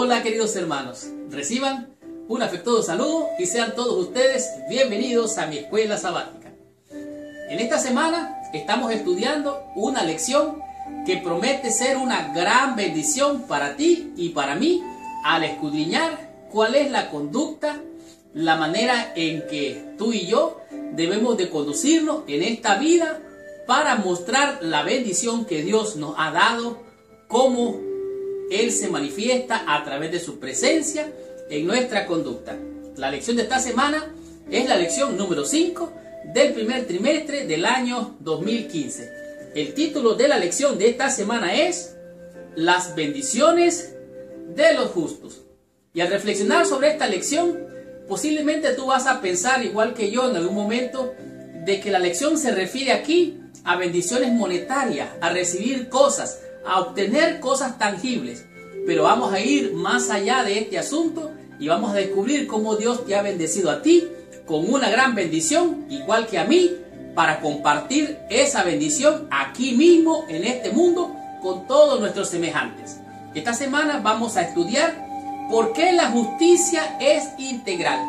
Hola queridos hermanos, reciban un afectuoso saludo y sean todos ustedes bienvenidos a mi escuela sabática. En esta semana estamos estudiando una lección que promete ser una gran bendición para ti y para mí al escudriñar cuál es la conducta, la manera en que tú y yo debemos de conducirnos en esta vida para mostrar la bendición que Dios nos ha dado, cómo Él se manifiesta a través de su presencia en nuestra conducta. La lección de esta semana es la lección número 5 del primer trimestre del año 2015. El título de la lección de esta semana es Las bendiciones de los justos. Y al reflexionar sobre esta lección, posiblemente tú vas a pensar, igual que yo en algún momento, de que la lección se refiere aquí a bendiciones monetarias, a recibir cosas, a obtener cosas tangibles. Pero vamos a ir más allá de este asunto y vamos a descubrir cómo Dios te ha bendecido a ti con una gran bendición, igual que a mí, para compartir esa bendición aquí mismo en este mundo con todos nuestros semejantes. Esta semana vamos a estudiar por qué la justicia es integral.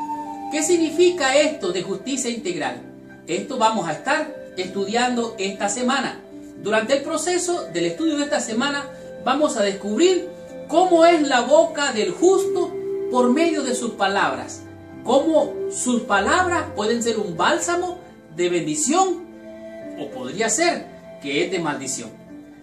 ¿Qué significa esto de justicia integral? Esto vamos a estar estudiando esta semana. Durante el proceso del estudio de esta semana vamos a descubrir cómo es la boca del justo por medio de sus palabras. Cómo sus palabras pueden ser un bálsamo de bendición o podría ser que es de maldición.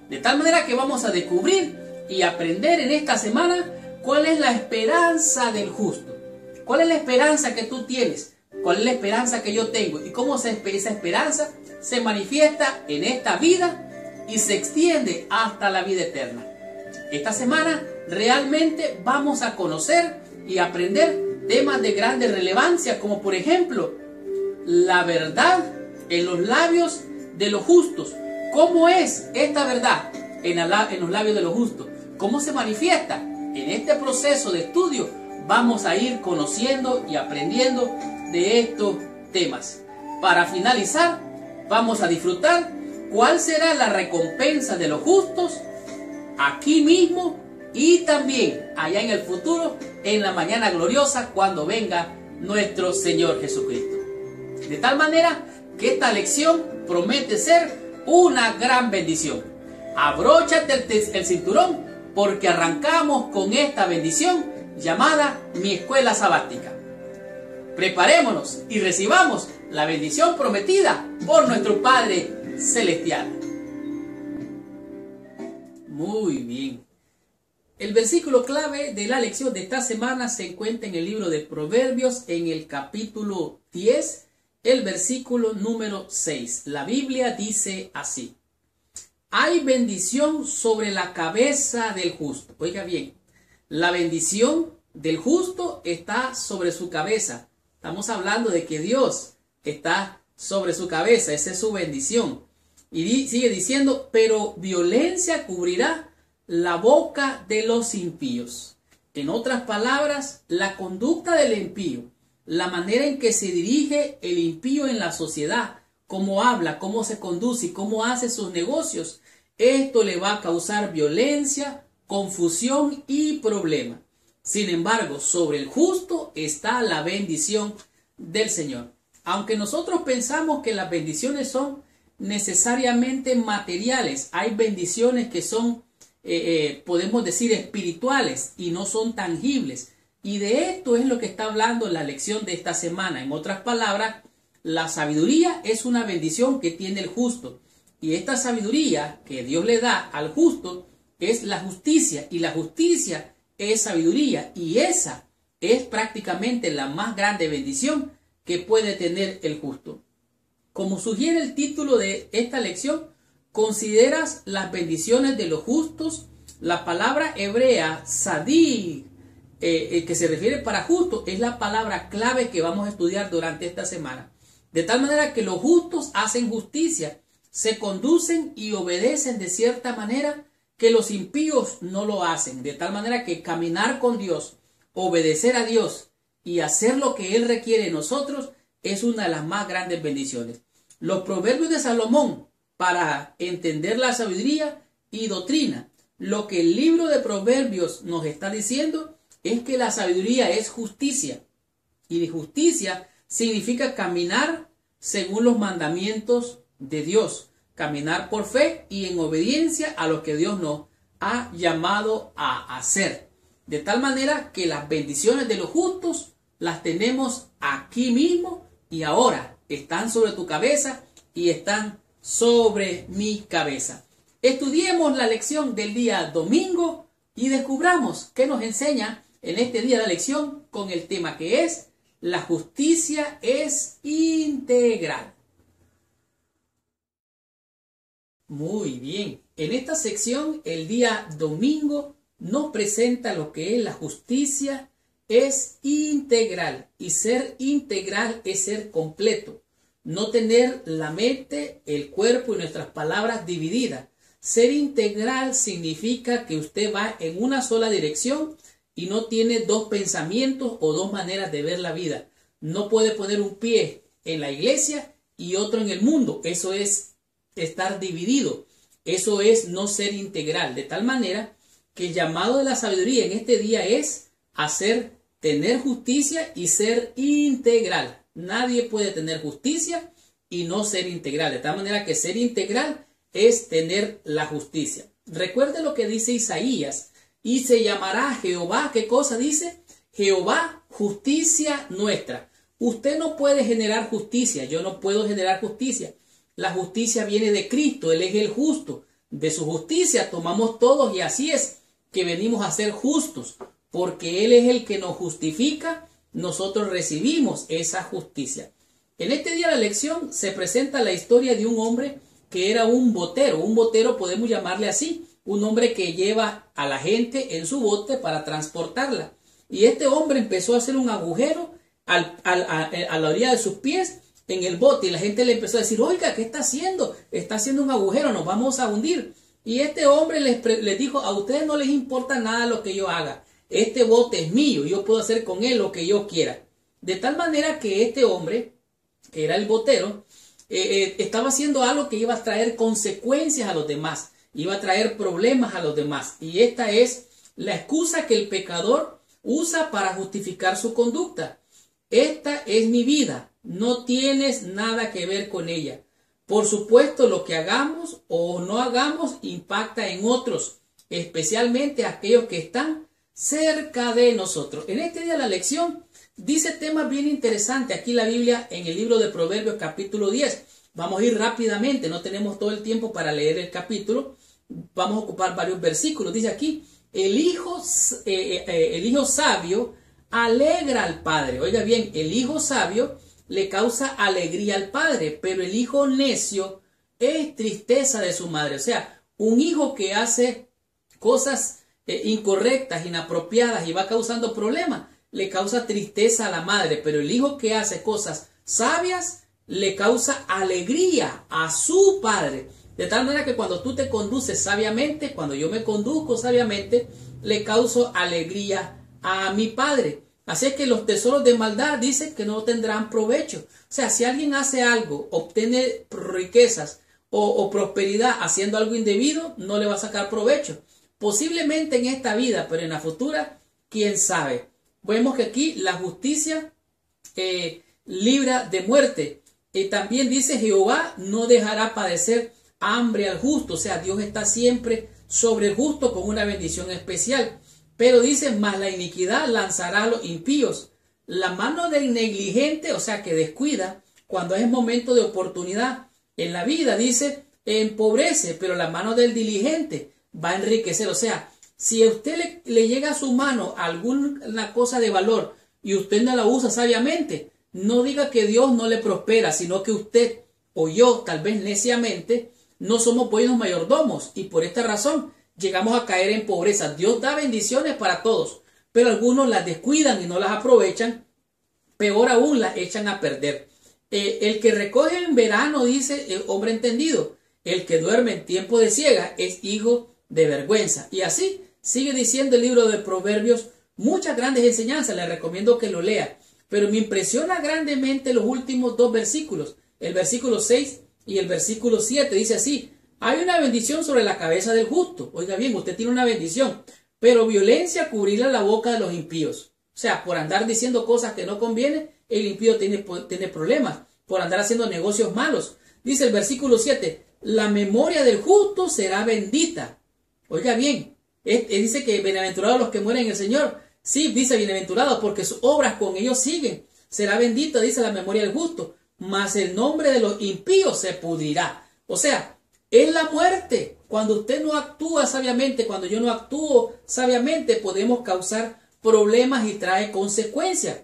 De tal manera que vamos a descubrir y aprender en esta semana cuál es la esperanza del justo. ¿Cuál es la esperanza que tú tienes? ¿Cuál es la esperanza que yo tengo? Y cómo esa esperanza se manifiesta en esta vida y se extiende hasta la vida eterna. Esta semana realmente vamos a conocer y aprender temas de grande relevancia, como por ejemplo, la verdad en los labios de los justos. ¿Cómo es esta verdad en los labios de los justos? ¿Cómo se manifiesta? En este proceso de estudio vamos a ir conociendo y aprendiendo de estos temas. Para finalizar, vamos a disfrutar cuál será la recompensa de los justos aquí mismo y también allá en el futuro, en la mañana gloriosa, cuando venga nuestro Señor Jesucristo. De tal manera que esta lección promete ser una gran bendición. Abróchate el cinturón porque arrancamos con esta bendición llamada mi escuela sabática. Preparémonos y recibamos la bendición prometida por nuestro Padre Celestial. Muy bien. El versículo clave de la lección de esta semana se encuentra en el libro de Proverbios, en el capítulo 10, el versículo número 6. La Biblia dice así: hay bendición sobre la cabeza del justo. Oiga bien, la bendición del justo está sobre su cabeza. Estamos hablando de que Dios está sobre su cabeza, esa es su bendición. Y sigue diciendo, pero violencia cubrirá la boca de los impíos. En otras palabras, la conducta del impío, la manera en que se dirige el impío en la sociedad, cómo habla, cómo se conduce y cómo hace sus negocios, esto le va a causar violencia, confusión y problema. Sin embargo, sobre el justo está la bendición del Señor. Aunque nosotros pensamos que las bendiciones son necesariamente materiales, hay bendiciones que son, podemos decir, espirituales y no son tangibles. Y de esto es lo que está hablando la lección de esta semana. En otras palabras, la sabiduría es una bendición que tiene el justo. Y esta sabiduría que Dios le da al justo es la justicia. Y la justicia es sabiduría. Y esa es prácticamente la más grande bendición que puede tener el justo. Como sugiere el título de esta lección, ¿consideras las bendiciones de los justos? La palabra hebrea, sadig, que se refiere para justo, es la palabra clave que vamos a estudiar durante esta semana. De tal manera que los justos hacen justicia, se conducen y obedecen de cierta manera que los impíos no lo hacen. De tal manera que caminar con Dios, obedecer a Dios y hacer lo que Él requiere de nosotros es una de las más grandes bendiciones. Los proverbios de Salomón para entender la sabiduría y doctrina. Lo que el libro de Proverbios nos está diciendo es que la sabiduría es justicia. Y de justicia significa caminar según los mandamientos de Dios. Caminar por fe y en obediencia a lo que Dios nos ha llamado a hacer. De tal manera que las bendiciones de los justos las tenemos aquí mismo y ahora. Están sobre tu cabeza y están sobre mi cabeza. Estudiemos la lección del día domingo y descubramos qué nos enseña en este día la lección con el tema que es: la justicia es integral. Muy bien, en esta sección el día domingo nos presenta lo que es la justicia es integral, y ser integral es ser completo, no tener la mente, el cuerpo y nuestras palabras divididas. Ser integral significa que usted va en una sola dirección y no tiene dos pensamientos o dos maneras de ver la vida. No puede poner un pie en la iglesia y otro en el mundo. Eso es estar dividido. Eso es no ser integral. De tal manera que el llamado de la sabiduría en este día es tener justicia y ser integral. Nadie puede tener justicia y no ser integral. De tal manera que ser integral es tener la justicia. Recuerde lo que dice Isaías: y se llamará Jehová. ¿Qué cosa dice? Jehová, justicia nuestra. Usted no puede generar justicia. Yo no puedo generar justicia. La justicia viene de Cristo. Él es el justo. De su justicia tomamos todos, y así es que venimos a ser justos. Porque Él es el que nos justifica, nosotros recibimos esa justicia. En este día de la lección se presenta la historia de un hombre que era un botero. Un botero podemos llamarle así, un hombre que lleva a la gente en su bote para transportarla. Y este hombre empezó a hacer un agujero a la orilla de sus pies en el bote, y la gente le empezó a decir: oiga, ¿qué está haciendo? Está haciendo un agujero, nos vamos a hundir. Y este hombre les dijo: a ustedes no les importa nada lo que yo haga. Este bote es mío, yo puedo hacer con él lo que yo quiera. De tal manera que este hombre, que era el botero, estaba haciendo algo que iba a traer consecuencias a los demás, iba a traer problemas a los demás. Y esta es la excusa que el pecador usa para justificar su conducta. Esta es mi vida, no tienes nada que ver con ella. Por supuesto, lo que hagamos o no hagamos impacta en otros, especialmente aquellos que están cerca de nosotros. En este día la lección dice temas bien interesantes. Aquí la Biblia en el libro de Proverbios capítulo 10. Vamos a ir rápidamente, no tenemos todo el tiempo para leer el capítulo. Vamos a ocupar varios versículos. Dice aquí: el hijo sabio alegra al padre. Oiga bien, el hijo sabio le causa alegría al padre, pero el hijo necio es tristeza de su madre. O sea, un hijo que hace cosas incorrectas, inapropiadas y va causando problemas, le causa tristeza a la madre, pero el hijo que hace cosas sabias le causa alegría a su padre. De tal manera que cuando tú te conduces sabiamente, cuando yo me conduzco sabiamente, le causo alegría a mi padre. Así es que los tesoros de maldad dicen que no tendrán provecho. O sea, si alguien hace algo, obtiene riquezas o prosperidad haciendo algo indebido, no le va a sacar provecho. Posiblemente en esta vida, pero en la futura, quién sabe. Vemos que aquí la justicia libra de muerte. También dice: Jehová no dejará padecer hambre al justo. O sea, Dios está siempre sobre el justo con una bendición especial. Pero dice: mas la iniquidad lanzará a los impíos. La mano del negligente, o sea, que descuida cuando es momento de oportunidad en la vida, dice, empobrece, pero la mano del diligente va a enriquecer. O sea, si a usted le llega a su mano alguna cosa de valor y usted no la usa sabiamente, no diga que Dios no le prospera, sino que usted o yo, tal vez neciamente, no somos buenos mayordomos, y por esta razón llegamos a caer en pobreza. Dios da bendiciones para todos, pero algunos las descuidan y no las aprovechan, peor aún las echan a perder. El que recoge en verano, dice el hombre entendido, el que duerme en tiempo de siega es hijo de vergüenza. Y así sigue diciendo el libro de Proverbios, muchas grandes enseñanzas. Les recomiendo que lo lea, pero me impresiona grandemente los últimos dos versículos, el versículo 6 y el versículo 7. Dice así: hay una bendición sobre la cabeza del justo. Oiga bien, usted tiene una bendición, pero violencia cubrirá la boca de los impíos. O sea, por andar diciendo cosas que no convienen, el impío tiene problemas, por andar haciendo negocios malos. Dice el versículo 7, la memoria del justo será bendita. Oiga bien, dice que bienaventurados los que mueren en el Señor. Sí, dice bienaventurados porque sus obras con ellos siguen. Será bendita, dice la memoria del justo, mas el nombre de los impíos se pudrirá. O sea, es la muerte. Cuando usted no actúa sabiamente, cuando yo no actúo sabiamente, podemos causar problemas y trae consecuencias.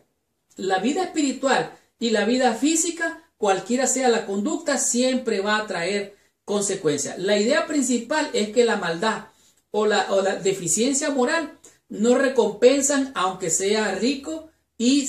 La vida espiritual y la vida física, cualquiera sea la conducta, siempre va a traer consecuencias. La idea principal es que la maldad o la deficiencia moral no recompensan aunque sea rico y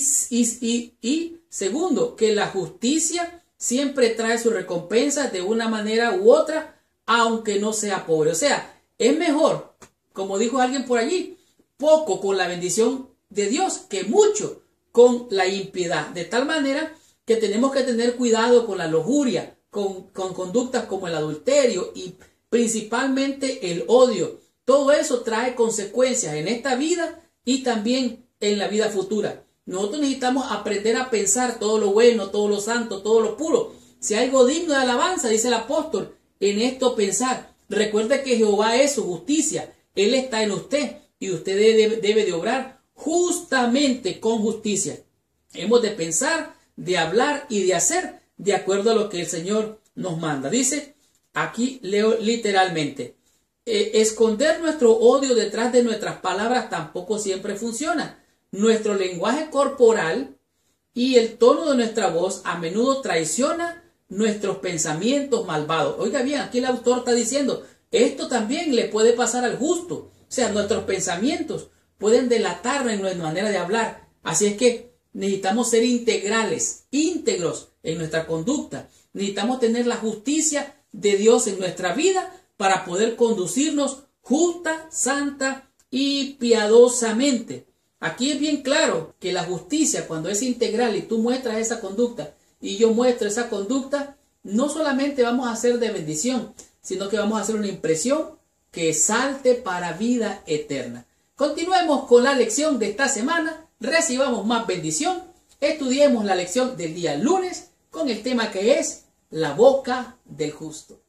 segundo, que la justicia siempre trae su recompensa de una manera u otra aunque no sea pobre. O sea, es mejor, como dijo alguien por allí, poco con la bendición de Dios que mucho con la impiedad. De tal manera que tenemos que tener cuidado con la lujuria, con conductas como el adulterio y principalmente el odio. Todo eso trae consecuencias en esta vida y también en la vida futura. Nosotros necesitamos aprender a pensar todo lo bueno, todo lo santo, todo lo puro. Si hay algo digno de alabanza, dice el apóstol, en esto pensar. Recuerde que Jehová es su justicia. Él está en usted y usted debe de obrar justamente con justicia. Hemos de pensar, de hablar y de hacer de acuerdo a lo que el Señor nos manda. Dice, aquí leo literalmente, esconder nuestro odio detrás de nuestras palabras tampoco siempre funciona. Nuestro lenguaje corporal y el tono de nuestra voz a menudo traiciona nuestros pensamientos malvados. Oiga bien, aquí el autor está diciendo, esto también le puede pasar al justo. O sea, nuestros pensamientos pueden delatarnos en nuestra manera de hablar. Así es que necesitamos ser integrales, íntegros en nuestra conducta. Necesitamos tener la justicia de Dios en nuestra vida para poder conducirnos justa, santa y piadosamente. Aquí es bien claro que la justicia, cuando es integral y tú muestras esa conducta y yo muestro esa conducta, no solamente vamos a ser de bendición, sino que vamos a hacer una impresión que salte para vida eterna. Continuemos con la lección de esta semana, recibamos más bendición, estudiemos la lección del día lunes con el tema que es la boca del justo.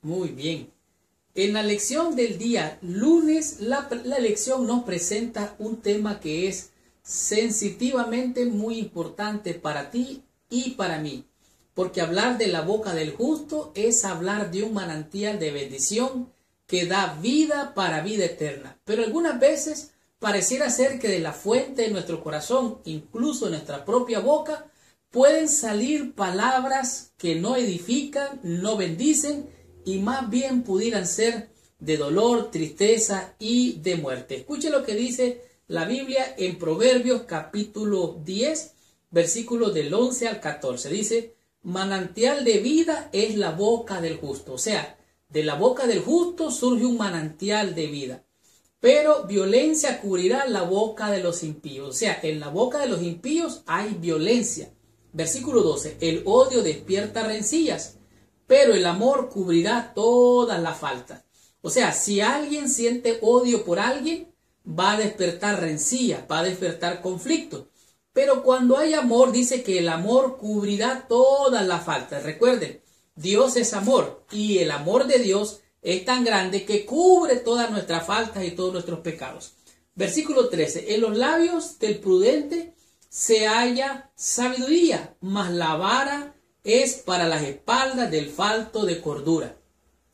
Muy bien. En la lección del día lunes, la lección nos presenta un tema que es sensitivamente muy importante para ti y para mí. Porque hablar de la boca del justo es hablar de un manantial de bendición que da vida para vida eterna. Pero algunas veces pareciera ser que de la fuente de nuestro corazón, incluso de nuestra propia boca, pueden salir palabras que no edifican, no bendicen, y más bien pudieran ser de dolor, tristeza y de muerte. Escuche lo que dice la Biblia en Proverbios capítulo 10, versículos del 11 al 14. Dice, manantial de vida es la boca del justo. O sea, de la boca del justo surge un manantial de vida. Pero violencia cubrirá la boca de los impíos. O sea, en la boca de los impíos hay violencia. Versículo 12, el odio despierta rencillas, pero el amor cubrirá todas las faltas. O sea, si alguien siente odio por alguien, va a despertar rencilla, va a despertar conflicto. Pero cuando hay amor, dice que el amor cubrirá todas las faltas. Recuerden, Dios es amor y el amor de Dios es tan grande que cubre todas nuestras faltas y todos nuestros pecados. Versículo 13, en los labios del prudente se halla sabiduría, mas la vara es para las espaldas del falto de cordura.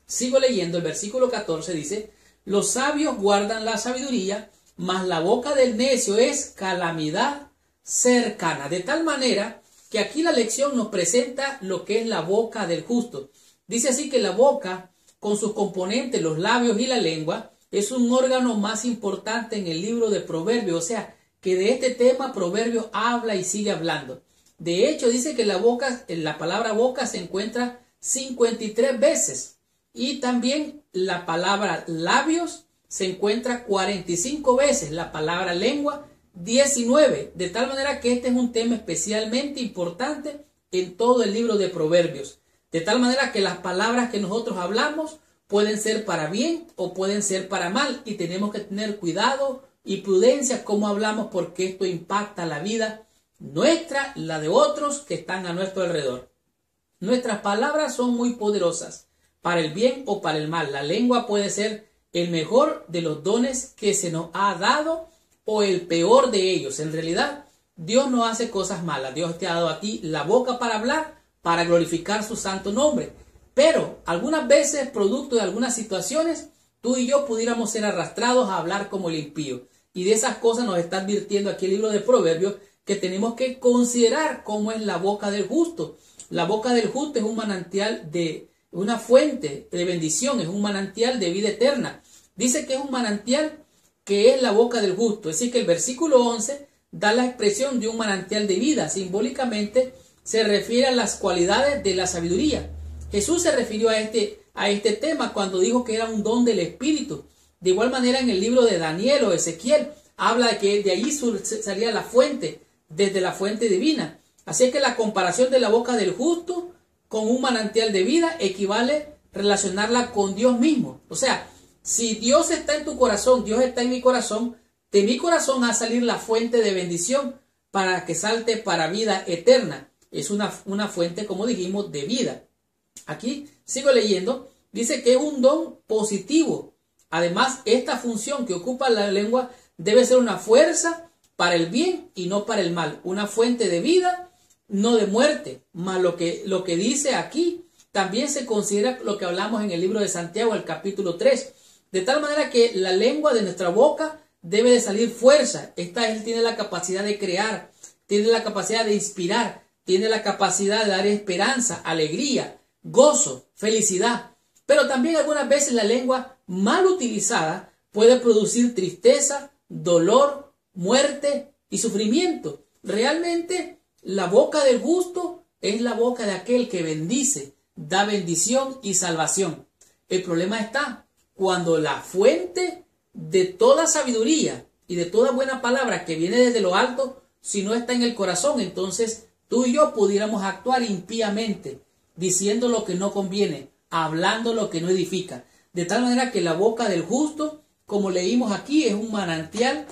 Sigo leyendo, el versículo 14 dice, los sabios guardan la sabiduría, mas la boca del necio es calamidad cercana. De tal manera que aquí la lección nos presenta lo que es la boca del justo. Dice así que la boca, con sus componentes, los labios y la lengua, es un órgano más importante en el libro de Proverbios. O sea, que de este tema Proverbios habla y sigue hablando. De hecho, dice que la palabra boca se encuentra 53 veces. Y también la palabra labios se encuentra 45 veces. La palabra lengua, 19. De tal manera que este es un tema especialmente importante en todo el libro de Proverbios. De tal manera que las palabras que nosotros hablamos pueden ser para bien o pueden ser para mal, y tenemos que tener cuidado y prudencia cómo hablamos, porque esto impacta la vida nuestra, la de otros que están a nuestro alrededor. Nuestras palabras son muy poderosas para el bien o para el mal. La lengua puede ser el mejor de los dones que se nos ha dado o el peor de ellos. En realidad, Dios no hace cosas malas. Dios te ha dado a ti la boca para hablar, para glorificar su santo nombre. Pero algunas veces, producto de algunas situaciones, tú y yo pudiéramos ser arrastrados a hablar como el impío. Y de esas cosas nos está advirtiendo aquí el libro de Proverbios, que tenemos que considerar cómo es la boca del justo. La boca del justo es un manantial de una fuente de bendición, es un manantial de vida eterna. Dice que es un manantial que es la boca del justo. Es decir, que el versículo 11 da la expresión de un manantial de vida. Simbólicamente se refiere a las cualidades de la sabiduría. Jesús se refirió a este tema cuando dijo que era un don del Espíritu. De igual manera, en el libro de Daniel o Ezequiel habla de que de allí salía la fuente, desde la fuente divina. Así es que la comparación de la boca del justo con un manantial de vida equivale a relacionarla con Dios mismo. O sea, si Dios está en tu corazón, Dios está en mi corazón, de mi corazón va a salir la fuente de bendición para que salte para vida eterna. Es una fuente, como dijimos, de vida. Aquí sigo leyendo. Dice que es un don positivo. Además, esta función que ocupa la lengua debe ser una fuerza para el bien y no para el mal. Una fuente de vida, no de muerte. Más lo que dice aquí también se considera lo que hablamos en el libro de Santiago, el capítulo 3. De tal manera que la lengua de nuestra boca debe de salir fuerza. Él tiene la capacidad de crear, tiene la capacidad de inspirar, tiene la capacidad de dar esperanza, alegría, gozo, felicidad. Pero también algunas veces la lengua mal utilizada puede producir tristeza, dolor, muerte y sufrimiento. Realmente la boca del justo es la boca de aquel que bendice, da bendición y salvación. El problema está cuando la fuente de toda sabiduría y de toda buena palabra que viene desde lo alto, si no está en el corazón, entonces tú y yo pudiéramos actuar impíamente, diciendo lo que no conviene, hablando lo que no edifica. De tal manera que la boca del justo, como leímos aquí, es un manantial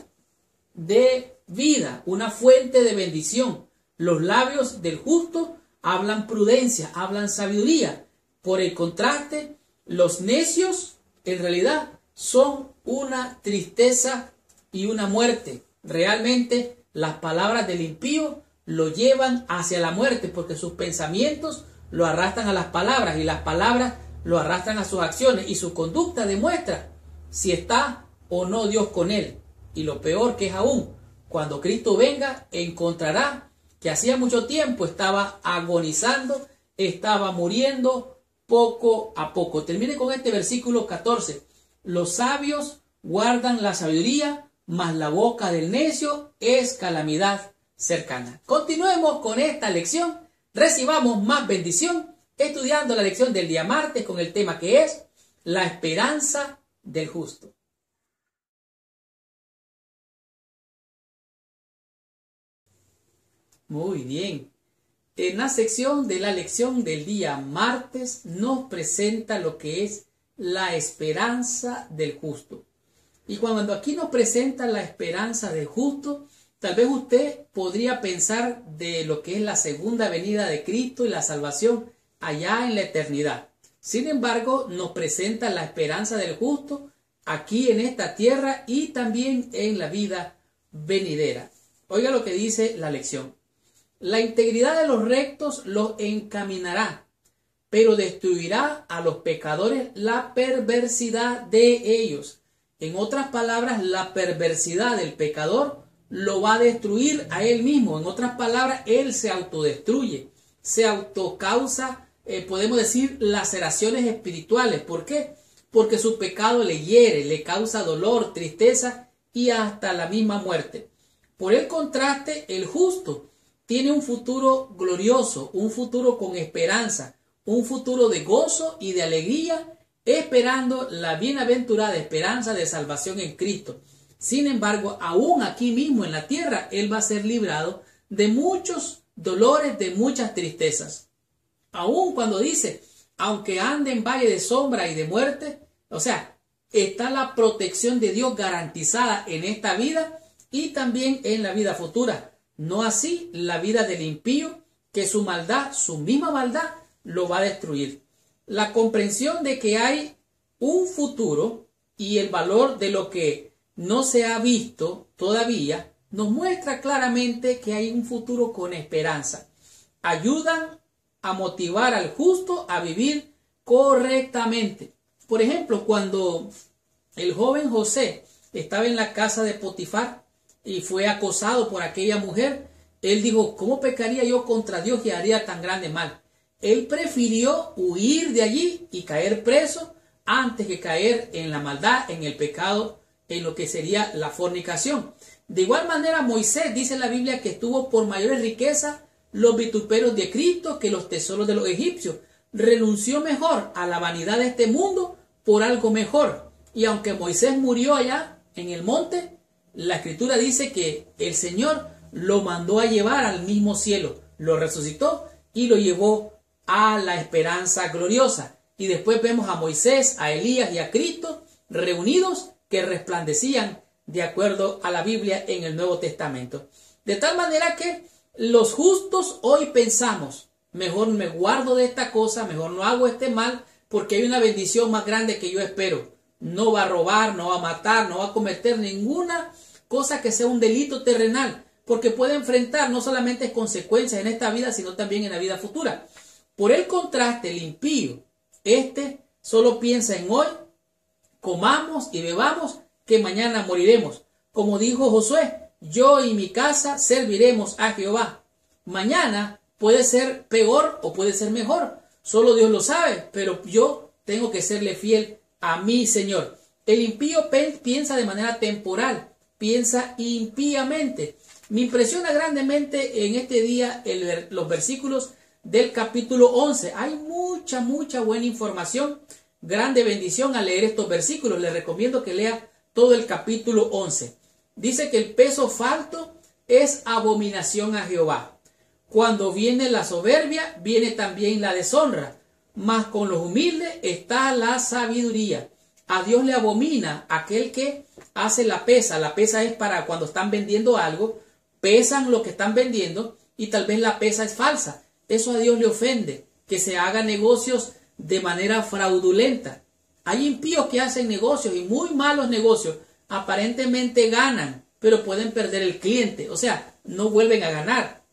de vida, una fuente de bendición. Los labios del justo hablan prudencia, hablan sabiduría. Por el contraste, los necios en realidad son una tristeza y una muerte. Realmente las palabras del impío lo llevan hacia la muerte, porque sus pensamientos lo arrastran a las palabras y las palabras lo arrastran a sus acciones, y su conducta demuestra si está o no Dios con él. Y lo peor que es aún, cuando Cristo venga, encontrará que hacía mucho tiempo estaba agonizando, estaba muriendo poco a poco. Termine con este versículo 14. Los sabios guardan la sabiduría, mas la boca del necio es calamidad cercana. Continuemos con esta lección. Recibamos más bendición estudiando la lección del día martes con el tema que es la esperanza del justo. Muy bien. En la sección de la lección del día martes nos presenta lo que es la esperanza del justo. Y cuando aquí nos presenta la esperanza del justo, tal vez usted podría pensar de lo que es la segunda venida de Cristo y la salvación allá en la eternidad. Sin embargo, nos presenta la esperanza del justo aquí en esta tierra y también en la vida venidera. Oiga lo que dice la lección. La integridad de los rectos los encaminará, pero destruirá a los pecadores la perversidad de ellos. En otras palabras, la perversidad del pecador lo va a destruir a él mismo. En otras palabras, él se autodestruye, se autocausa, podemos decir, laceraciones espirituales. ¿Por qué? Porque su pecado le hiere, le causa dolor, tristeza y hasta la misma muerte. Por el contraste, el justo tiene un futuro glorioso, un futuro con esperanza, un futuro de gozo y de alegría, esperando la bienaventurada esperanza de salvación en Cristo. Sin embargo, aún aquí mismo en la tierra, él va a ser librado de muchos dolores, de muchas tristezas. Aún cuando dice, aunque ande en valle de sombra y de muerte, o sea, está la protección de Dios garantizada en esta vida y también en la vida futura. No así la vida del impío, que su maldad, su misma maldad, lo va a destruir. La comprensión de que hay un futuro y el valor de lo que no se ha visto todavía nos muestra claramente que hay un futuro con esperanza. Ayudan a motivar al justo a vivir correctamente. Por ejemplo, cuando el joven José estaba en la casa de Potifar y fue acosado por aquella mujer, él dijo, ¿cómo pecaría yo contra Dios y haría tan grande mal? Él prefirió huir de allí y caer preso antes que caer en la maldad, en el pecado, en lo que sería la fornicación. De igual manera, Moisés dice en la Biblia que estuvo por mayores riquezas los vituperios de Cristo que los tesoros de los egipcios. Renunció mejor a la vanidad de este mundo por algo mejor. Y aunque Moisés murió allá en el monte, la Escritura dice que el Señor lo mandó a llevar al mismo cielo, lo resucitó y lo llevó a la esperanza gloriosa. Y después vemos a Moisés, a Elías y a Cristo reunidos que resplandecían de acuerdo a la Biblia en el Nuevo Testamento. De tal manera que los justos hoy pensamos, mejor me guardo de esta cosa, mejor no hago este mal, porque hay una bendición más grande que yo espero. No va a robar, no va a matar, no va a cometer ninguna cosa que sea un delito terrenal, porque puede enfrentar no solamente consecuencias en esta vida, sino también en la vida futura. Por el contraste, el impío, solo piensa en hoy, comamos y bebamos, que mañana moriremos. Como dijo Josué, yo y mi casa serviremos a Jehová. Mañana puede ser peor o puede ser mejor, solo Dios lo sabe, pero yo tengo que serle fiel a mi Señor. El impío piensa de manera temporal, piensa impíamente. Me impresiona grandemente en este día los versículos del capítulo 11. Hay mucha buena información, grande bendición al leer estos versículos. Les recomiendo que lea todo el capítulo 11. Dice que el peso falto es abominación a Jehová. Cuando viene la soberbia, viene también la deshonra. Mas con los humildes está la sabiduría. A Dios le abomina aquel que hace la pesa. La pesa es para cuando están vendiendo algo, pesan lo que están vendiendo y tal vez la pesa es falsa. Eso a Dios le ofende, que se haga negocios de manera fraudulenta. Hay impíos que hacen negocios y muy malos negocios. Aparentemente ganan, pero pueden perder el cliente. O sea, no vuelven a ganar.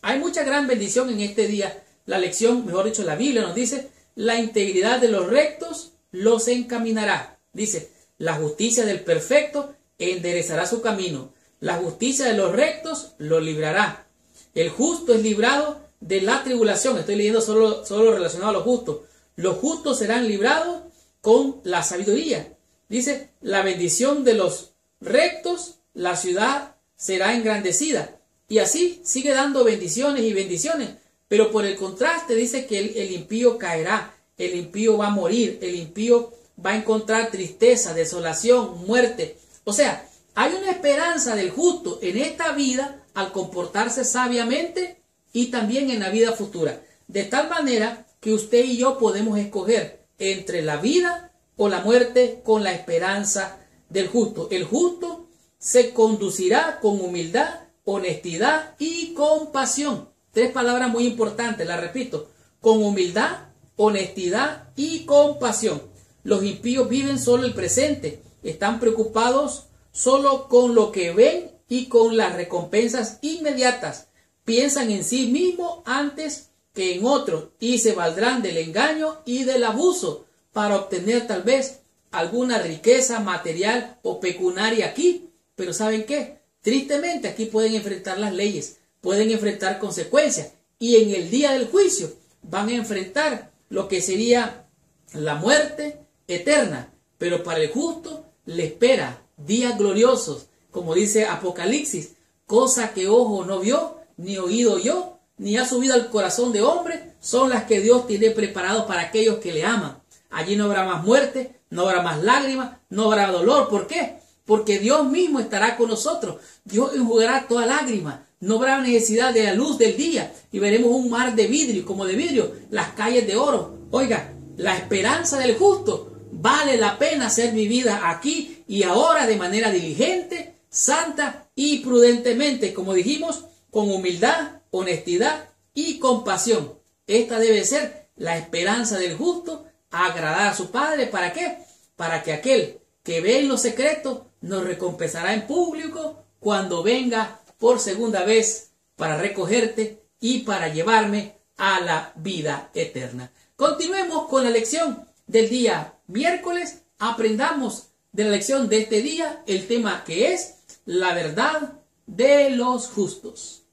Hay mucha gran bendición en este día. La lección, mejor dicho, la Biblia nos dice, la integridad de los rectos los encaminará. Dice, la justicia del perfecto enderezará su camino. La justicia de los rectos lo librará. El justo es librado de la tribulación. Estoy leyendo solo relacionado a los justos. Los justos serán librados con la sabiduría. Dice, la bendición de los rectos, la ciudad será engrandecida. Y así sigue dando bendiciones y bendiciones. Pero por el contraste dice que el impío caerá, el impío va a morir, el impío va a encontrar tristeza, desolación, muerte. O sea, hay una esperanza del justo en esta vida al comportarse sabiamente y también en la vida futura. De tal manera que usted y yo podemos escoger entre la vida o la muerte con la esperanza del justo. El justo se conducirá con humildad, honestidad y compasión. Tres palabras muy importantes, las repito, con humildad, honestidad y compasión. Los impíos viven solo el presente, están preocupados solo con lo que ven y con las recompensas inmediatas. Piensan en sí mismos antes que en otros y se valdrán del engaño y del abuso para obtener tal vez alguna riqueza material o pecuniaria aquí. Pero ¿saben qué? Tristemente aquí pueden enfrentar las leyes, pueden enfrentar consecuencias y en el día del juicio van a enfrentar lo que sería la muerte eterna. Pero para el justo le espera días gloriosos, como dice Apocalipsis, cosa que ojo no vio, ni oído oyó, ni ha subido al corazón de hombre, son las que Dios tiene preparado para aquellos que le aman. Allí no habrá más muerte, no habrá más lágrimas, no habrá dolor. ¿Por qué? Porque Dios mismo estará con nosotros. Dios enjugará toda lágrima. no habrá necesidad de la luz del día y veremos un mar de vidrio, como de vidrio, las calles de oro. Oiga, la esperanza del justo vale la pena ser vivida aquí y ahora de manera diligente, santa y prudentemente, como dijimos, con humildad, honestidad y compasión. Esta debe ser la esperanza del justo, agradar a su Padre. ¿Para qué? Para que aquel que ve en lo secreto nos recompensará en público cuando venga por segunda vez para recogerte y para llevarme a la vida eterna. Continuemos con la lección del día miércoles. Aprendamos de la lección de este día el tema que es la verdad de los justos.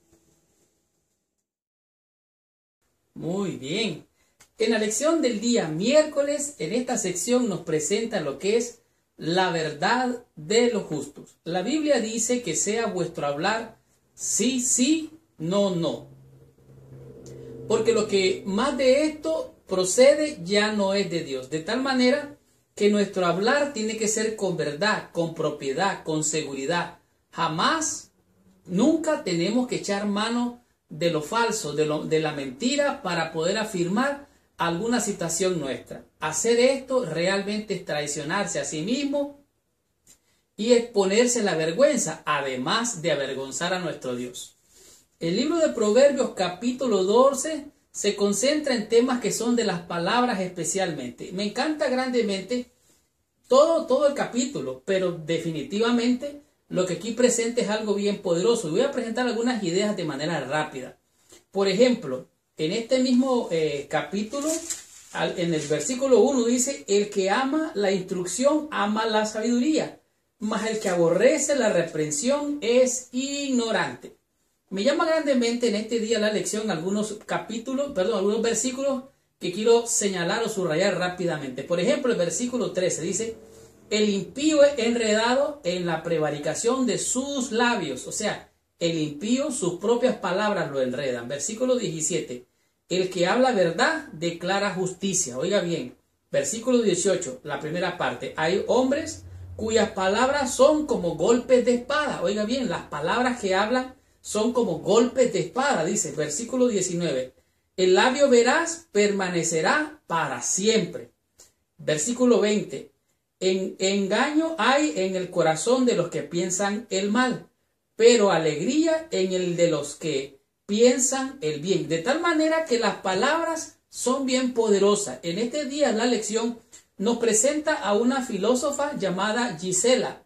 Muy bien. En la lección del día miércoles, en esta sección nos presenta lo que es la verdad de los justos. La Biblia dice que sea vuestro hablar sí, sí, no, no. Porque lo que más de esto procede ya no es de Dios. De tal manera que nuestro hablar tiene que ser con verdad, con propiedad, con seguridad. Jamás, nunca tenemos que echar mano de lo falso, de la mentira para poder afirmar alguna situación nuestra. Hacer esto realmente es traicionarse a sí mismo y exponerse a la vergüenza, además de avergonzar a nuestro Dios. El libro de Proverbios capítulo 12 se concentra en temas que son de las palabras especialmente. Me encanta grandemente todo el capítulo, pero definitivamente lo que aquí presenta es algo bien poderoso. Y voy a presentar algunas ideas de manera rápida. Por ejemplo, en este mismo capítulo, en el versículo 1 dice: el que ama la instrucción ama la sabiduría, mas el que aborrece la reprensión es ignorante. Me llama grandemente en este día la lección algunos versículos que quiero señalar o subrayar rápidamente. Por ejemplo, el versículo 13 dice: el impío es enredado en la prevaricación de sus labios. O sea, el impío, sus propias palabras lo enredan. Versículo 17. El que habla verdad declara justicia. Oiga bien. Versículo 18, la primera parte. Hay hombres cuyas palabras son como golpes de espada. Oiga bien, las palabras que hablan son como golpes de espada. Dice, versículo 19. El labio veraz permanecerá para siempre. Versículo 20. Engaño hay en el corazón de los que piensan el mal, pero alegría en el de los que piensan el bien. De tal manera que las palabras son bien poderosas. En este día la lección nos presenta a una filósofa llamada Gisela.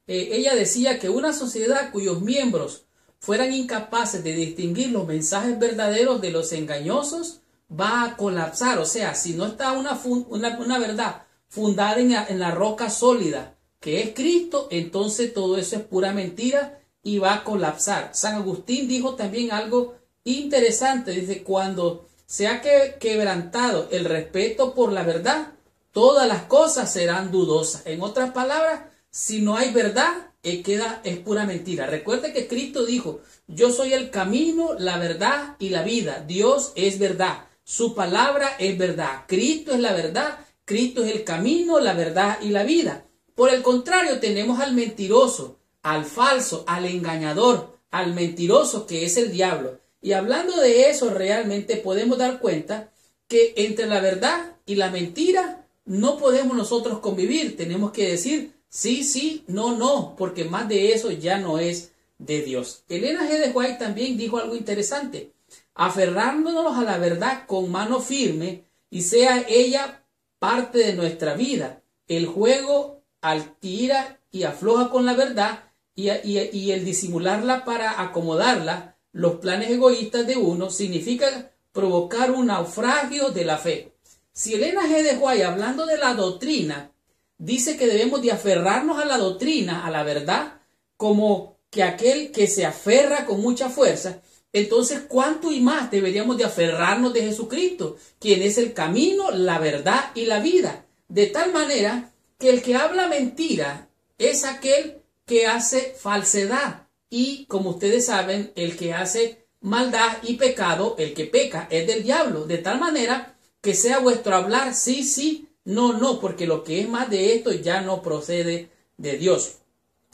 Ella decía que una sociedad cuyos miembros fueran incapaces de distinguir los mensajes verdaderos de los engañosos va a colapsar. O sea, si no está una verdad fundada en la roca sólida que es Cristo, entonces todo eso es pura mentira y va a colapsar. San Agustín dijo también algo interesante. Dice: cuando se ha quebrantado el respeto por la verdad, todas las cosas serán dudosas. En otras palabras, si no hay verdad, es pura mentira. Recuerde que Cristo dijo: yo soy el camino, la verdad y la vida. Dios es verdad. Su palabra es verdad. Cristo es la verdad. Cristo es el camino, la verdad y la vida. Por el contrario, tenemos al mentiroso, al falso, al engañador, al mentiroso que es el diablo. Y hablando de eso, realmente podemos dar cuenta que entre la verdad y la mentira no podemos nosotros convivir. Tenemos que decir sí, sí, no, no, porque más de eso ya no es de Dios. Elena G. de White también dijo algo interesante: aferrándonos a la verdad con mano firme y sea ella parte de nuestra vida. El juego altira y afloja con la verdad y el disimularla para acomodarla, los planes egoístas de uno, significa provocar un naufragio de la fe. Si Elena G. de White, hablando de la doctrina, dice que debemos de aferrarnos a la doctrina, a la verdad, como que aquel que se aferra con mucha fuerza, entonces cuánto y más deberíamos de aferrarnos de Jesucristo, quien es el camino, la verdad y la vida. De tal manera que el que habla mentira es aquel que hace falsedad. Y como ustedes saben, el que hace maldad y pecado, el que peca es del diablo. De tal manera que sea vuestro hablar sí, sí, no, no, porque lo que es más de esto ya no procede de Dios.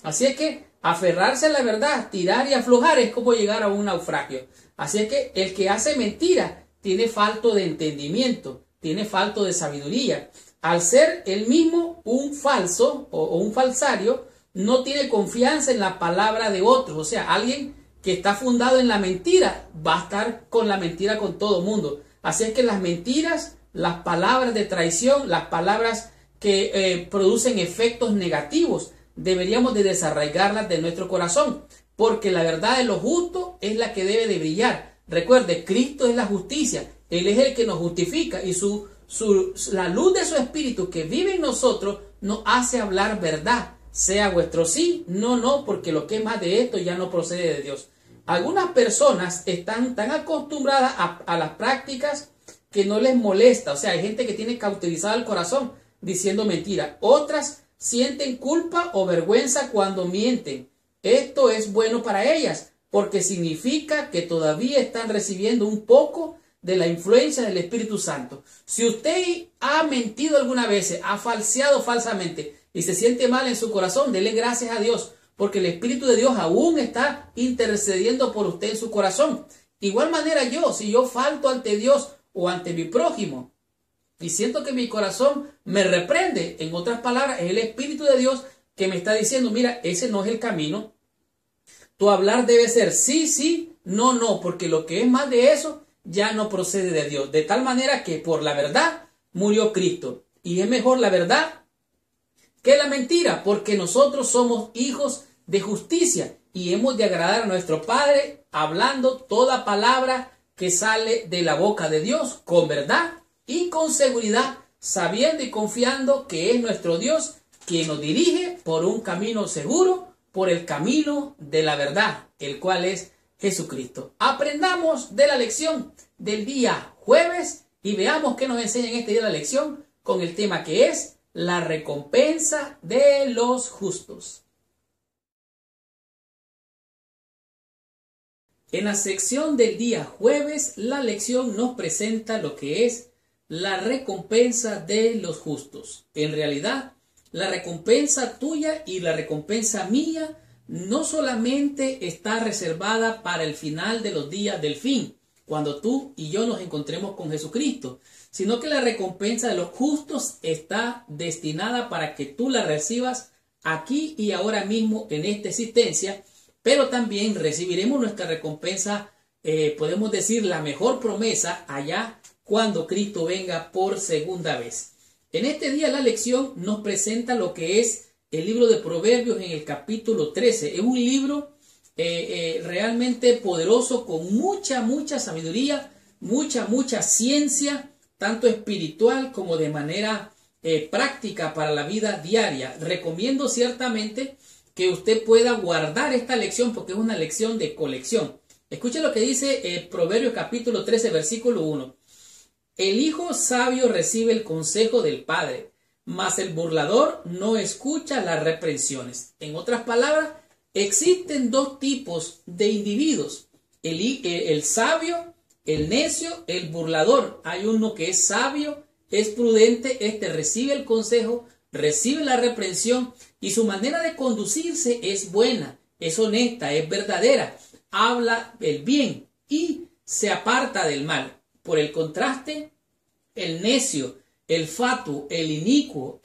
Así es que Aferrarse a la verdad, tirar y aflojar es como llegar a un naufragio. Así es que el que hace mentira tiene falto de entendimiento, tiene falto de sabiduría. Al ser él mismo un falso o un falsario, no tiene confianza en la palabra de otros. O sea, alguien que está fundado en la mentira va a estar con la mentira con todo mundo. Así es que las mentiras, las palabras de traición, las palabras que producen efectos negativos, deberíamos de desarraigarlas de nuestro corazón, porque la verdad de lo justo es la que debe de brillar. Recuerde, Cristo es la justicia, Él es el que nos justifica y la luz de su espíritu que vive en nosotros nos hace hablar verdad, sea vuestro sí, no, porque lo que es más de esto ya no procede de Dios. Algunas personas están tan acostumbradas a las prácticas que no les molesta. O sea, hay gente que tiene cauterizado el corazón diciendo mentira. Otras sienten culpa o vergüenza cuando mienten. Esto es bueno para ellas porque significa que todavía están recibiendo un poco de la influencia del Espíritu Santo. Si usted ha mentido alguna vez, ha falseado falsamente y se siente mal en su corazón, dele gracias a Dios, porque el Espíritu de Dios aún está intercediendo por usted en su corazón. Igual manera si yo falto ante Dios o ante mi prójimo y siento que mi corazón me reprende, en otras palabras, es el Espíritu de Dios que me está diciendo, mira, ese no es el camino. Tu hablar debe ser sí, no, porque lo que es más de eso ya no procede de Dios. De tal manera que por la verdad murió Cristo. Y es mejor la verdad que la mentira, porque nosotros somos hijos de justicia y hemos de agradar a nuestro Padre hablando toda palabra que sale de la boca de Dios con verdad y con seguridad, sabiendo y confiando que es nuestro Dios quien nos dirige por un camino seguro, por el camino de la verdad, el cual es Jesucristo. Aprendamos de la lección del día jueves y veamos qué nos enseña en este día la lección con el tema que es la recompensa de los justos. En la sección del día jueves, la lección nos presenta lo que es la recompensa de los justos. En realidad, la recompensa tuya y la recompensa mía no solamente está reservada para el final de los días del fin, cuando tú y yo nos encontremos con Jesucristo, sino que la recompensa de los justos está destinada para que tú la recibas aquí y ahora mismo en esta existencia, pero también recibiremos nuestra recompensa, podemos decir la mejor promesa allá cuando Cristo venga por segunda vez. En este día la lección nos presenta lo que es el libro de Proverbios en el capítulo 13. Es un libro realmente poderoso con mucha sabiduría, mucha ciencia, tanto espiritual como de manera práctica para la vida diaria. Recomiendo ciertamente que usted pueda guardar esta lección porque es una lección de colección. Escuche lo que dice Proverbios capítulo 13, versículo 1. El hijo sabio recibe el consejo del padre, mas el burlador no escucha las reprensiones. En otras palabras, existen dos tipos de individuos, el sabio, el necio, el burlador. Hay uno que es sabio, es prudente, recibe el consejo, recibe la reprensión y su manera de conducirse es buena, es honesta, es verdadera, habla el bien y se aparta del mal. Por el contraste, el necio, el fatuo, el inicuo,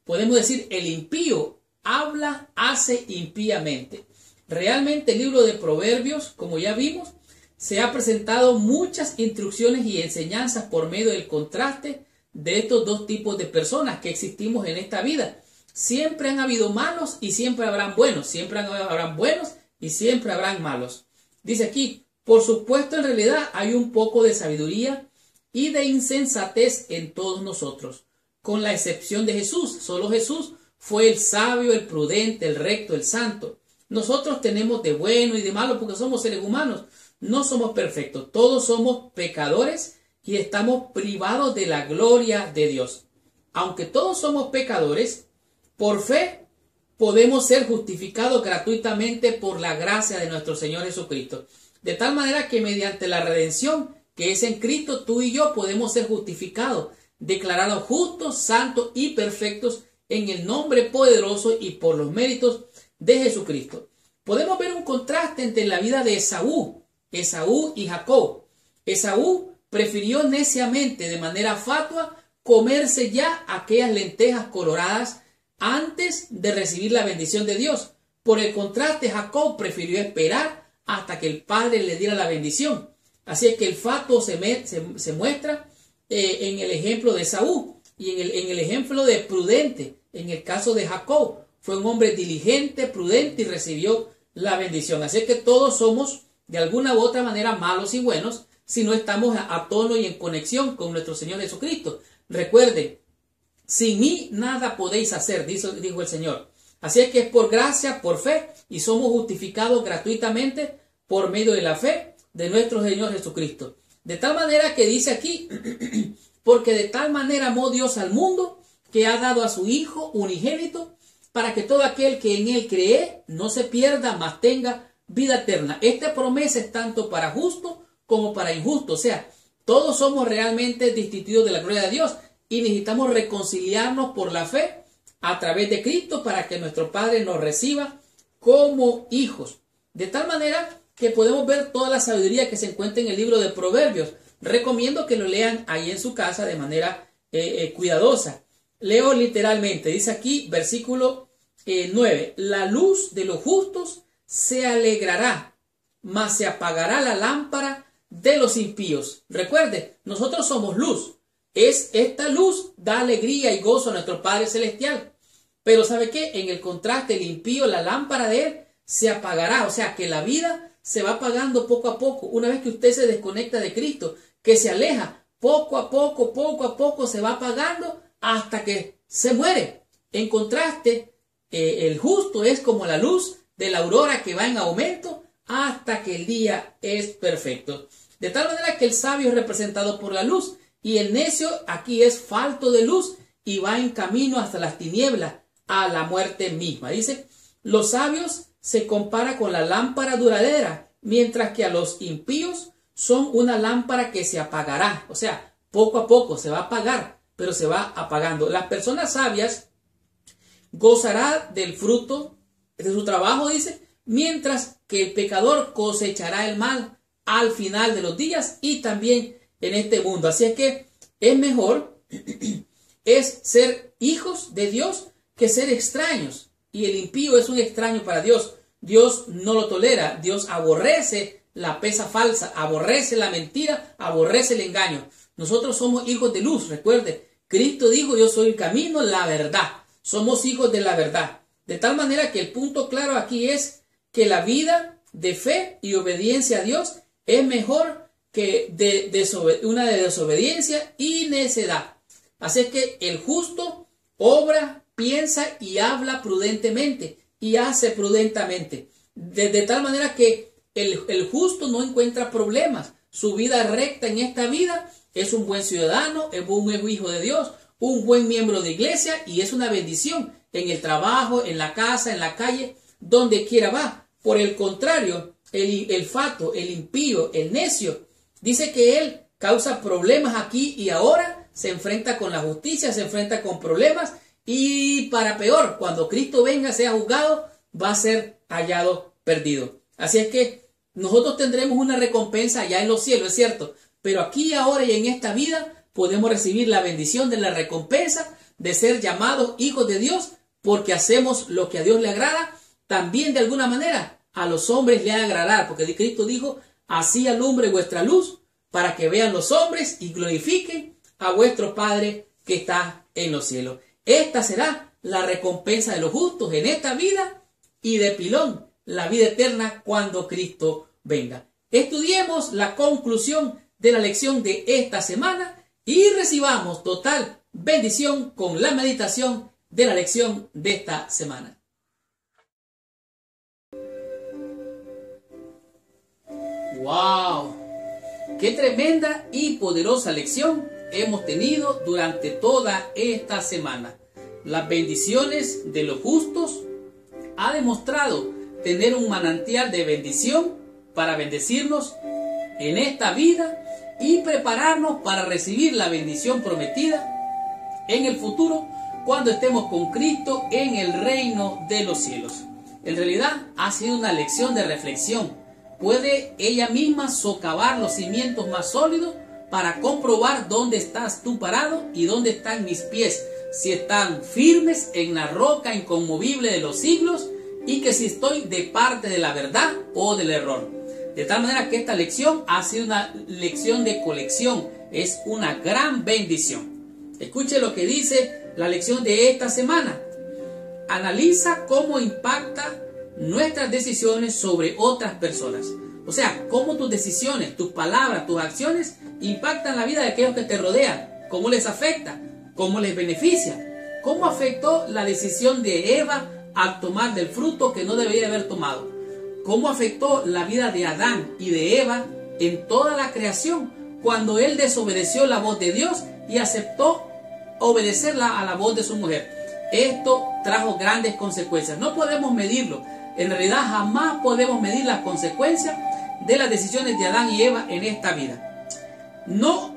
podemos decir el impío, hace impíamente. Realmente el libro de Proverbios, como ya vimos, se ha presentado muchas instrucciones y enseñanzas por medio del contraste de estos dos tipos de personas que existimos en esta vida. Siempre han habido malos y siempre habrán buenos, siempre habrán buenos y siempre habrán malos. Dice aquí, por supuesto, en realidad hay un poco de sabiduría y de insensatez en todos nosotros, con la excepción de Jesús. Solo Jesús fue el sabio, el prudente, el recto, el santo. Nosotros tenemos de bueno y de malo porque somos seres humanos. No somos perfectos, todos somos pecadores y estamos privados de la gloria de Dios. Aunque todos somos pecadores, por fe podemos ser justificados gratuitamente por la gracia de nuestro Señor Jesucristo. De tal manera que mediante la redención que es en Cristo, tú y yo podemos ser justificados, declarados justos, santos y perfectos en el nombre poderoso y por los méritos de Jesucristo. Podemos ver un contraste entre la vida de Esaú y Jacob. Esaú prefirió neciamente, de manera fatua, comerse ya aquellas lentejas coloradas antes de recibir la bendición de Dios. Por el contraste, Jacob prefirió esperar hasta que el Padre le diera la bendición. Así es que el fatuo se muestra en el ejemplo de Esaú y en el ejemplo de prudente. En el caso de Jacob, fue un hombre diligente, prudente y recibió la bendición. Así es que todos somos de alguna u otra manera malos y buenos si no estamos a tono y en conexión con nuestro Señor Jesucristo. Recuerden, sin mí nada podéis hacer, dijo el Señor. Así es que es por gracia, por fe, y somos justificados gratuitamente por medio de la fe de nuestro Señor Jesucristo. De tal manera que dice aquí, porque de tal manera amó Dios al mundo, que ha dado a su Hijo unigénito, para que todo aquel que en él cree no se pierda, mas tenga vida eterna. Esta promesa es tanto para justo como para injusto. O sea, todos somos realmente destituidos de la gloria de Dios y necesitamos reconciliarnos por la fe a través de Cristo para que nuestro Padre nos reciba como hijos. De tal manera que podemos ver toda la sabiduría que se encuentra en el libro de Proverbios. Recomiendo que lo lean ahí en su casa de manera cuidadosa. Leo literalmente, dice aquí, versículo 9, la luz de los justos se alegrará, mas se apagará la lámpara de los impíos. Recuerde, nosotros somos luz. Esta luz da alegría y gozo a nuestro Padre Celestial. Pero ¿sabe qué? En el contraste, el impío, la lámpara de él se apagará. O sea, que la vida se va apagando poco a poco. Una vez que usted se desconecta de Cristo, que se aleja, poco a poco se va apagando hasta que se muere. En contraste, el justo es como la luz de la aurora que va en aumento hasta que el día es perfecto. De tal manera que el sabio es representado por la luz y el necio aquí es falto de luz y va en camino hasta las tinieblas, a la muerte misma. Dice, los sabios se compara con la lámpara duradera, mientras que a los impíos son una lámpara que se apagará. O sea, poco a poco se va a apagar, pero se va apagando. Las personas sabias gozará del fruto de su trabajo, dice, mientras que el pecador cosechará el mal al final de los días y también en este mundo. Así es que es mejor es ser hijos de Dios que ser extraños. Y el impío es un extraño para Dios. Dios no lo tolera. Dios aborrece la pesa falsa, aborrece la mentira, aborrece el engaño. Nosotros somos hijos de luz. Recuerde, Cristo dijo, yo soy el camino, la verdad. Somos hijos de la verdad. De tal manera que el punto claro aquí es que la vida de fe y obediencia a Dios es mejor que una de desobediencia y necedad. Así es que el justo obra, piensa y habla prudentemente y hace prudentemente. De tal manera que el justo no encuentra problemas. Su vida recta en esta vida es un buen ciudadano, es un buen hijo de Dios, un buen miembro de iglesia y es una bendición en el trabajo, en la casa, en la calle, donde quiera va. Por el contrario, el fato, el impío, el necio, dice que él causa problemas aquí y ahora, se enfrenta con la justicia, se enfrenta con problemas y para peor, cuando Cristo venga, sea juzgado, va a ser hallado perdido. Así es que nosotros tendremos una recompensa allá en los cielos, es cierto, pero aquí, ahora y en esta vida podemos recibir la bendición de la recompensa de ser llamados hijos de Dios porque hacemos lo que a Dios le agrada. También de alguna manera a los hombres le ha de agradar, porque Cristo dijo, así alumbre vuestra luz para que vean los hombres y glorifiquen a vuestro Padre que está en los cielos. Esta será la recompensa de los justos en esta vida y de pilón la vida eterna cuando Cristo venga. Estudiemos la conclusión de la lección de esta semana y recibamos total bendición con la meditación de la lección de esta semana. ¡Wow! ¡Qué tremenda y poderosa lección hemos tenido durante toda esta semana! Las bendiciones de los justos ha demostrado tener un manantial de bendición para bendecirnos en esta vida y prepararnos para recibir la bendición prometida en el futuro cuando estemos con Cristo en el reino de los cielos. En realidad ha sido una lección de reflexión. Puede ella misma socavar los cimientos más sólidos para comprobar dónde estás tú parado y dónde están mis pies, si están firmes en la roca inconmovible de los siglos y que si estoy de parte de la verdad o del error. De tal manera que esta lección ha sido una lección de colección, es una gran bendición. Escuche lo que dice la lección de esta semana. Analiza cómo impacta nuestras decisiones sobre otras personas. O sea, cómo tus decisiones, tus palabras, tus acciones impactan la vida de aquellos que te rodean. Cómo les afecta, cómo les beneficia. Cómo afectó la decisión de Eva al tomar del fruto que no debería haber tomado. Cómo afectó la vida de Adán y de Eva en toda la creación cuando él desobedeció la voz de Dios y aceptó obedecerla a la voz de su mujer. Esto trajo grandes consecuencias. No podemos medirlo. En realidad jamás podemos medir las consecuencias de las decisiones de Adán y Eva en esta vida. No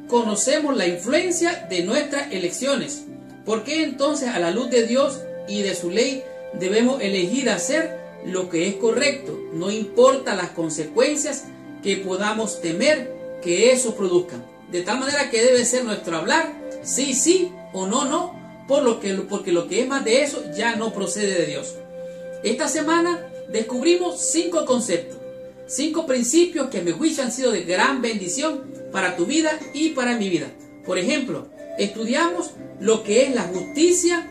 conocemos la influencia de nuestras elecciones. ¿Por qué entonces a la luz de Dios y de su ley debemos elegir hacer lo que es correcto? No importa las consecuencias que podamos temer que eso produzca. De tal manera que debe ser nuestro hablar, sí, sí o no, no, porque lo que es más de eso ya no procede de Dios. Esta semana descubrimos 5 conceptos, 5 principios que a mi juicio han sido de gran bendición para tu vida y para mi vida. Por ejemplo, estudiamos lo que es la justicia,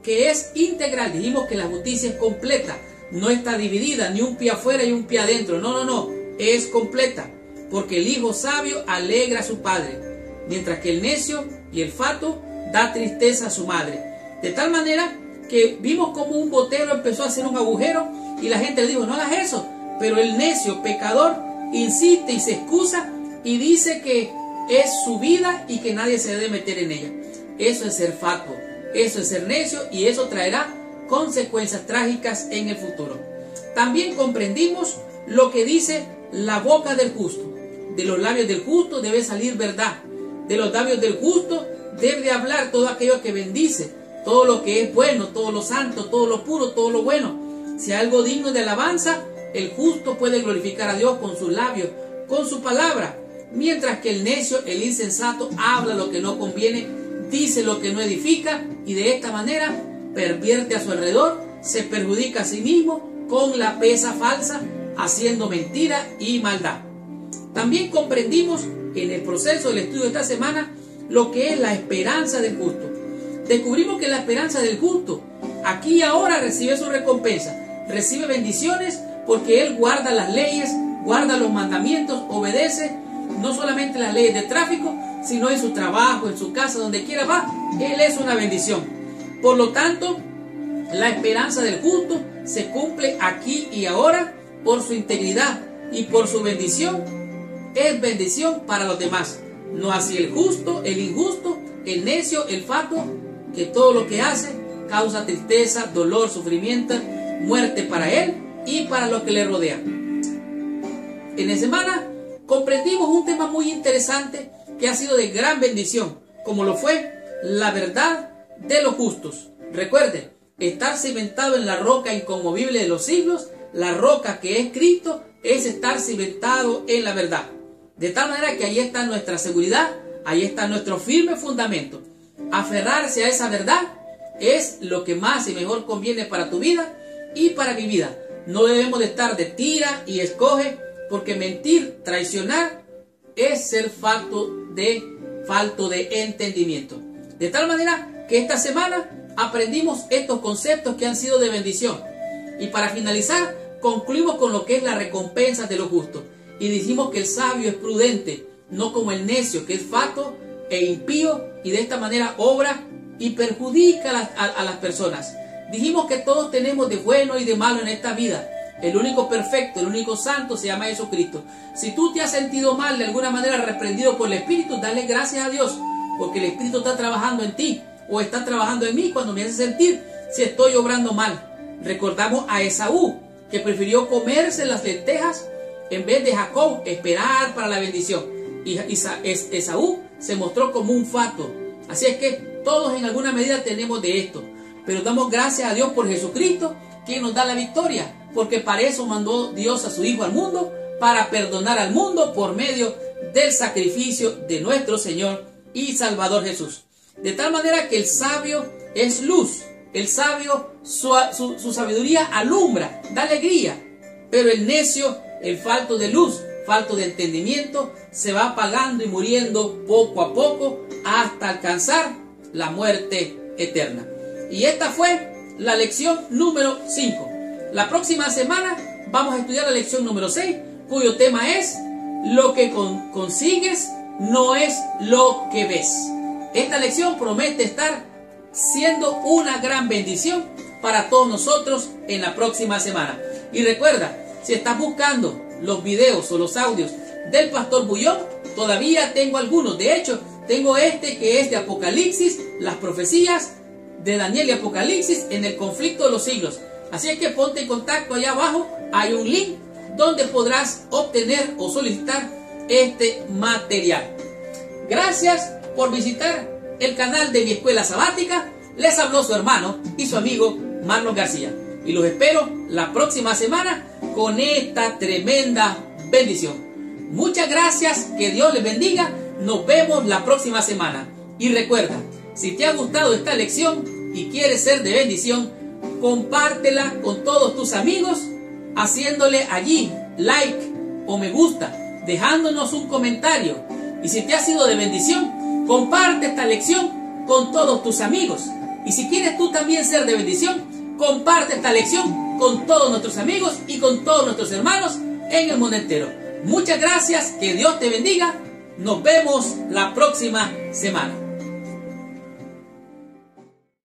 que es integral. Dijimos que la justicia es completa, no está dividida, ni un pie afuera y un pie adentro. No, es completa, porque el hijo sabio alegra a su padre, mientras que el necio y el fatuo da tristeza a su madre. De tal manera que vimos como un botero empezó a hacer un agujero y la gente le dijo, no hagas eso. Pero el necio, pecador, insiste y se excusa y dice que es su vida y que nadie se debe meter en ella. Eso es ser fatuo, eso es ser necio y eso traerá consecuencias trágicas en el futuro. También comprendimos lo que dice la boca del justo. De los labios del justo debe salir verdad. De los labios del justo debe de hablar todo aquello que bendice, todo lo que es bueno, todo lo santo, todo lo puro, todo lo bueno. Si hay algo digno de alabanza, el justo puede glorificar a Dios con sus labios, con su palabra, mientras que el necio, el insensato, habla lo que no conviene, dice lo que no edifica y de esta manera pervierte a su alrededor, se perjudica a sí mismo con la pesa falsa, haciendo mentira y maldad. También comprendimos en el proceso del estudio de esta semana lo que es la esperanza del justo. Descubrimos que la esperanza del justo aquí y ahora recibe su recompensa, recibe bendiciones porque él guarda las leyes, guarda los mandamientos, obedece no solamente las leyes de tráfico, sino en su trabajo, en su casa, donde quiera va, él es una bendición. Por lo tanto, la esperanza del justo se cumple aquí y ahora por su integridad y por su bendición. Es bendición para los demás, no así el justo, el injusto, el necio, el fatuo, que todo lo que hace causa tristeza, dolor, sufrimiento, muerte para él y para los que le rodean. En la semana comprendimos un tema muy interesante que ha sido de gran bendición, como lo fue la verdad de los justos. Recuerden, estar cimentado en la roca inconmovible de los siglos, la roca que es Cristo, es estar cimentado en la verdad. De tal manera que ahí está nuestra seguridad, ahí está nuestro firme fundamento. Aferrarse a esa verdad es lo que más y mejor conviene para tu vida y para mi vida. No debemos de estar de tira y escoge, porque mentir, traicionar, es ser falto de entendimiento. De tal manera que esta semana aprendimos estos conceptos que han sido de bendición. Y para finalizar, concluimos con lo que es la recompensa de los justos. Y dijimos que el sabio es prudente, no como el necio, que es fatuo e impío, y de esta manera obra y perjudica a las personas. Dijimos que todos tenemos de bueno y de malo en esta vida. El único perfecto, el único santo se llama Jesucristo. Si tú te has sentido mal, de alguna manera reprendido por el Espíritu, dale gracias a Dios, porque el Espíritu está trabajando en ti, o está trabajando en mí cuando me hace sentir si estoy obrando mal. Recordamos a Esaú, que prefirió comerse las lentejas en vez de Jacob esperar para la bendición. Y Esaú se mostró como un fatuo. Así es que todos en alguna medida tenemos de esto. Pero damos gracias a Dios por Jesucristo, quien nos da la victoria, porque para eso mandó Dios a su Hijo al mundo, para perdonar al mundo por medio del sacrificio de nuestro Señor y Salvador Jesús. De tal manera que el sabio es luz, el sabio su sabiduría alumbra, da alegría, pero el necio, el falto de luz, falto de entendimiento, se va apagando y muriendo poco a poco hasta alcanzar la muerte eterna. Y esta fue la lección número 5. La próxima semana vamos a estudiar la lección número 6, cuyo tema es: lo que consigues no es lo que ves. Esta lección promete estar siendo una gran bendición para todos nosotros en la próxima semana. Y recuerda, si estás buscando los videos o los audios del Pastor Bullón, todavía tengo algunos. De hecho, tengo este que es de Apocalipsis, las profecías de Daniel y Apocalipsis en el conflicto de los siglos. Así es que ponte en contacto allá abajo, hay un link donde podrás obtener o solicitar este material. Gracias por visitar el canal de Mi Escuela Sabática. Les habló su hermano y su amigo Marlon García. Y los espero la próxima semana con esta tremenda bendición. Muchas gracias, que Dios les bendiga. Nos vemos la próxima semana. Y recuerda, si te ha gustado esta lección y quieres ser de bendición, compártela con todos tus amigos, haciéndole allí like o me gusta, dejándonos un comentario. Y si te ha sido de bendición, comparte esta lección con todos tus amigos. Y si quieres tú también ser de bendición, comparte esta lección con todos nuestros amigos y con todos nuestros hermanos en el mundo entero. Muchas gracias, que Dios te bendiga. Nos vemos la próxima semana.